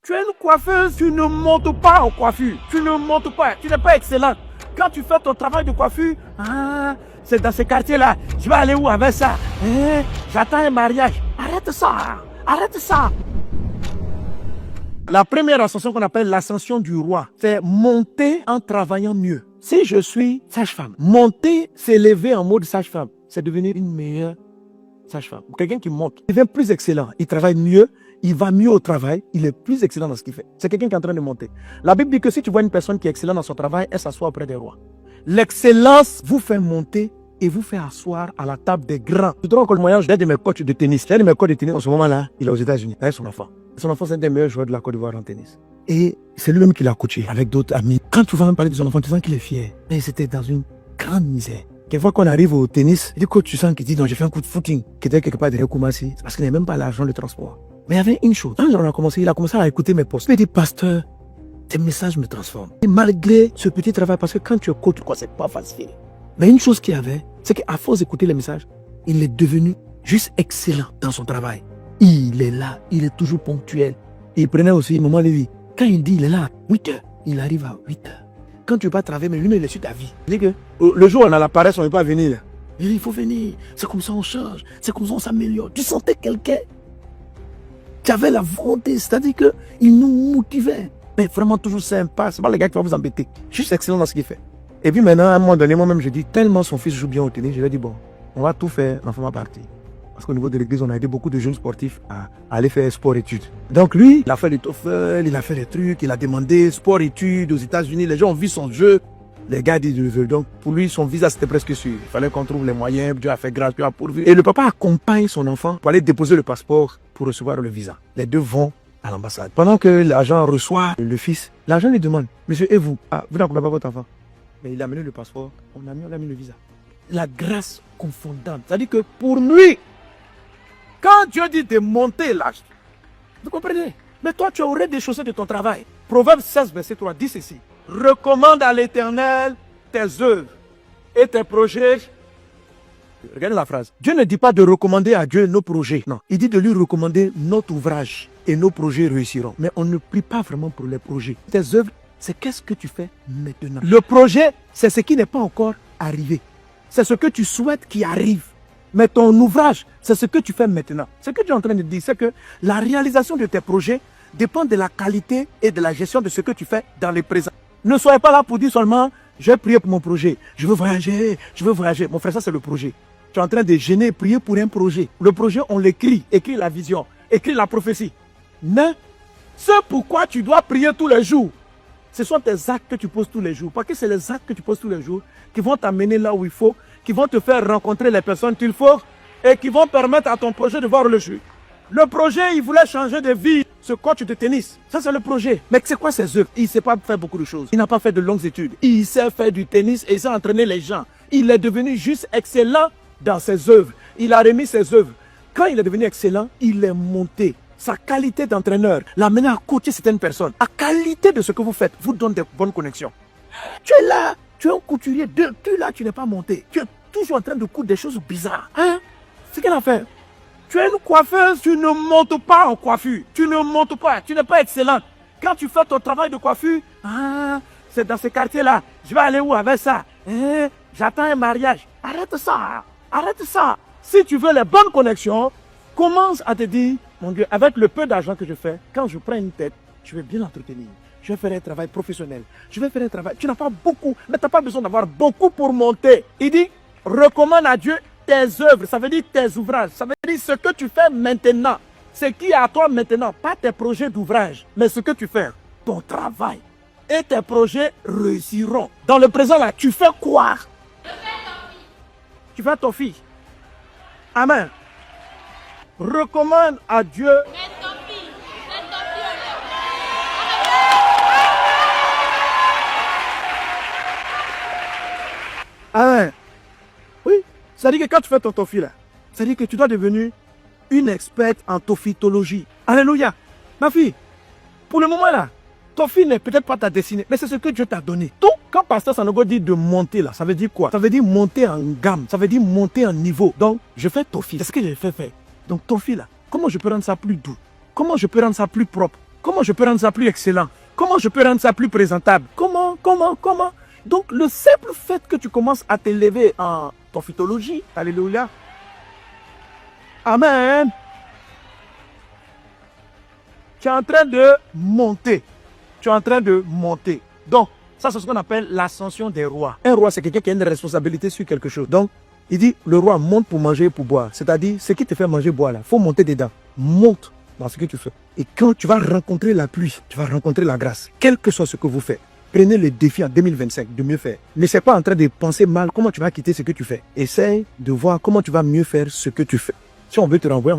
Tu es une coiffeuse, tu ne montes pas en coiffure. Tu ne montes pas, tu n'es pas excellente. Quand tu fais ton travail de coiffure, c'est dans ce quartier-là. Je vais aller où avec ça? J'attends un mariage. Arrête ça, arrête ça. La première ascension qu'on appelle l'ascension du roi, c'est monter en travaillant mieux. Si je suis sage-femme, monter, s'élever en mode sage-femme, c'est devenir une meilleure sage-femme. Quelqu'un qui monte, il devient plus excellent, il travaille mieux, il va mieux au travail, il est plus excellent dans ce qu'il fait. C'est quelqu'un qui est en train de monter. La Bible dit que si tu vois une personne qui est excellente dans son travail, elle s'assoit auprès des rois. L'excellence vous fait monter et vous fait asseoir à la table des grands. Je te rends compte le moyen d'un de mes coachs de tennis. L'un de mes coachs de tennis en ce moment-là, il est aux États-Unis avec son enfant. Son enfant, c'est un des meilleurs joueurs de la Côte d'Ivoire en tennis. Et c'est lui-même qui l'a coaché avec d'autres amis. Quand tu vas me parler de son enfant, tu sens qu'il est fier. Et c'était dans une grande misère. Quelquefois qu'on arrive au tennis, il dit coach, tu sens qu'il dit non, j'ai fait un coup de footing qui était quelque part derrière Koumassi. C'est parce qu'il n'a même pas l'argent de transport. Mais il y avait une chose. Quand il a commencé à écouter mes posts. Il dit pasteur, tes messages me transforment. Et malgré ce petit travail, parce que quand tu es coach, c'est pas facile. Mais une chose qu'il y avait, c'est qu'à force d'écouter les messages, il est devenu juste excellent dans son travail. Il est là, il est toujours ponctuel. Et il prenait aussi un moment de vie. Quand il dit il est là, 8 heures, il arrive à 8 heures. Quand tu vas travailler, mais lui, il est sur ta vie. Il dit que le jour où on a la paresse, on ne veut pas venir. Il dit, il faut venir. C'est comme ça on change. C'est comme ça on s'améliore. Tu sentais quelqu'un. Tu avais la volonté. C'est-à-dire qu'il nous motivait. Mais vraiment toujours sympa. C'est pas le gars qui va vous embêter. Juste excellent dans ce qu'il fait. Et puis maintenant, à un moment donné, moi-même, je dis, tellement son fils joue bien au tennis, je lui ai dit, bon, on va tout faire, l'enfant va partir. Parce qu'au niveau de l'église, on a aidé beaucoup de jeunes sportifs à aller faire sport-études. Donc lui, il a fait le TOEFL, il a fait les trucs, il a demandé sport-études aux États-Unis. Les gens ont vu son jeu. Les gars disent, je le veux. Donc pour lui, son visa, c'était presque sûr. Il fallait qu'on trouve les moyens. Dieu a fait grâce, Dieu a pourvu. Et le papa accompagne son enfant pour aller déposer le passeport pour recevoir le visa. Les deux vont à l'ambassade. Pendant que l'agent reçoit le fils, l'agent lui demande, monsieur, et vous? Vous n'accompagnez pas votre enfant? Mais il a amené le passeport, on a mis le visa. La grâce confondante. C'est-à-dire que pour lui, quand Dieu dit de monter l'âge, vous comprenez? Mais toi, tu aurais déchaussé de ton travail. Proverbe 16, verset 3, dit ceci. Recommande à l'Éternel tes œuvres et tes projets. Regardez la phrase. Dieu ne dit pas de recommander à Dieu nos projets. Non, il dit de lui recommander notre ouvrage et nos projets réussiront. Mais on ne prie pas vraiment pour les projets. Tes œuvres, c'est qu'est-ce que tu fais maintenant. Le projet, c'est ce qui n'est pas encore arrivé. C'est ce que tu souhaites qui arrive. Mais ton ouvrage, c'est ce que tu fais maintenant. Ce que tu es en train de dire, c'est que la réalisation de tes projets dépend de la qualité et de la gestion de ce que tu fais dans le présent. Ne soyez pas là pour dire seulement, je vais prier pour mon projet. Je veux voyager, je veux voyager. Mon frère, ça c'est le projet. Tu es en train de gêner et prier pour un projet. Le projet, on l'écrit. Écris la vision, écris la prophétie. Mais ce pourquoi tu dois prier tous les jours, ce sont tes actes que tu poses tous les jours. Parce que c'est les actes que tu poses tous les jours qui vont t'amener là où il faut, qui vont te faire rencontrer les personnes qu'il faut et qui vont permettre à ton projet de voir le jour. Le projet, il voulait changer de vie. Ce coach de tennis, ça c'est le projet. Mais c'est quoi ses œuvres? Il ne sait pas faire beaucoup de choses. Il n'a pas fait de longues études. Il sait faire du tennis et il sait entraîner les gens. Il est devenu juste excellent dans ses œuvres. Il a remis ses œuvres. Quand il est devenu excellent, il est monté. Sa qualité d'entraîneur l'a mené à coacher certaines personnes. La qualité de ce que vous faites vous donne des bonnes connexions. Tu es là, tu es un couturier, depuis là tu n'es pas monté. Tu es toujours en train de coudre des choses bizarres. C'est quelle affaire? Tu es une coiffeuse, tu ne montes pas en coiffure. Tu ne montes pas, tu n'es pas excellente. Quand tu fais ton travail de coiffure, c'est dans ce quartier-là. Je vais aller où avec ça? J'attends un mariage. Arrête ça, arrête ça. Si tu veux les bonnes connexions, commence à te dire, mon Dieu, avec le peu d'argent que je fais, quand je prends une tête, je vais bien l'entretenir. Je vais faire un travail professionnel. Je vais faire un travail. Tu n'as pas beaucoup, mais tu n'as pas besoin d'avoir beaucoup pour monter. Il dit, recommande à Dieu tes œuvres. Ça veut dire tes ouvrages. Ça veut dire ce que tu fais maintenant. Ce qui est à toi maintenant. Pas tes projets d'ouvrage, mais ce que tu fais. Ton travail. Et tes projets réussiront. Dans le présent là, tu fais quoi? Je fais ton fils. Tu fais ton fils. Amen. Recommande à Dieu. Amen. Oui, ça dit que quand tu fais ton tofi là, ça dit que tu dois devenir une experte en tophytologie. Alléluia. Ma fille, pour le moment là, ton fils n'est peut-être pas ta destinée, mais c'est ce que Dieu t'a donné. Tout, quand Pasteur Sanogo dit de monter là, ça veut dire quoi? Ça veut dire monter en gamme, ça veut dire monter en niveau. Donc, je fais ton fils. C'est ce que j'ai fait faire. Donc, ton fils là, comment je peux rendre ça plus doux? Comment je peux rendre ça plus propre? Comment je peux rendre ça plus excellent? Comment je peux rendre ça plus présentable? Comment? Donc, le simple fait que tu commences à t'élever en prophétologie, alléluia, amen, tu es en train de monter. Tu es en train de monter. Donc, ça, c'est ce qu'on appelle l'ascension des rois. Un roi, c'est quelqu'un qui a une responsabilité sur quelque chose. Donc, il dit, le roi monte pour manger et pour boire. C'est-à-dire, ce qui te fait manger, boire, là, il faut monter dedans. Monte dans ce que tu fais. Et quand tu vas rencontrer la pluie, tu vas rencontrer la grâce, quel que soit ce que vous faites. Prenez le défi en 2025 de mieux faire. Ne sois pas en train de penser mal comment tu vas quitter ce que tu fais. Essaye de voir comment tu vas mieux faire ce que tu fais. Si on veut te renvoyer,